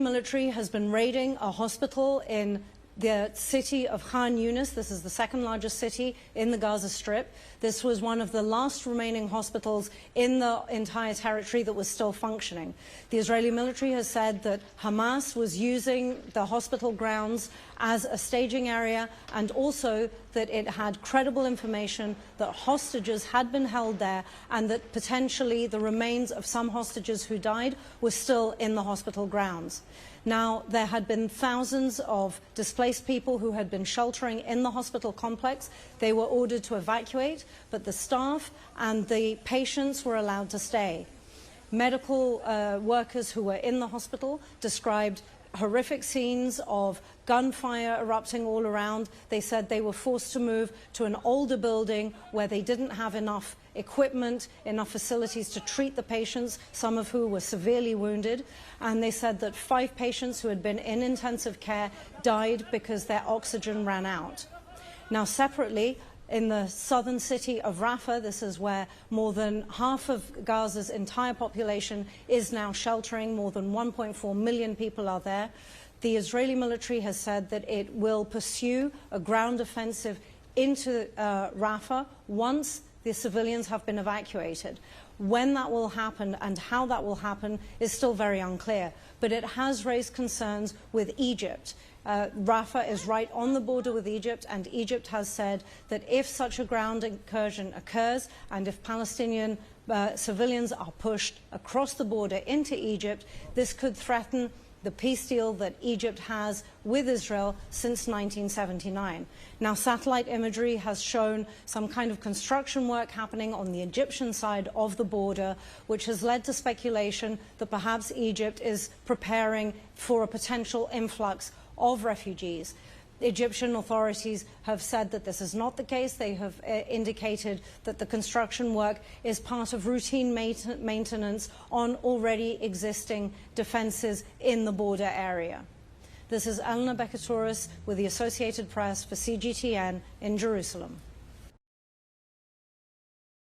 Military has been raiding a hospital in the city of Khan Yunis. This is the second largest city in the Gaza Strip. This was one of the last remaining hospitals in the entire territory that was still functioning. The Israeli military has said that Hamas was using the hospital grounds as a staging area, and also that it had credible information that hostages had been held there and that potentially the remains of some hostages who died were still in the hospital grounds. Now, there had been thousands of displaced people who had been sheltering in the hospital complex. They were ordered to evacuate, but the staff and the patients were allowed to stay. Medical workers who were in the hospital described horrific scenes of gunfire erupting all around. They said they were forced to move to an older building where they didn't have enough equipment, enough facilities to treat the patients, some of who were severely wounded. And they said that 5 patients who had been in intensive care died because their oxygen ran out. Now, separately, in the southern city of Rafah, this is where more than half of Gaza's entire population is now sheltering. More than 1.4 million people are there. The Israeli military has said that it will pursue a ground offensive into Rafah once the civilians have been evacuated. When that will happen and how that will happen is still very unclear, but it has raised concerns with Egypt. Rafah is right on the border with Egypt, and Egypt has said that if such a ground incursion occurs and if Palestinian civilians are pushed across the border into Egypt, this could threaten the peace deal that Egypt has with Israel since 1979. Now, satellite imagery has shown some kind of construction work happening on the Egyptian side of the border, which has led to speculation that perhaps Egypt is preparing for a potential influx of refugees. Egyptian authorities have said that this is not the case. They have indicated that the construction work is part of routine maintenance on already existing defences in the border area. This is Elena Becatoros with the Associated Press for CGTN in Jerusalem.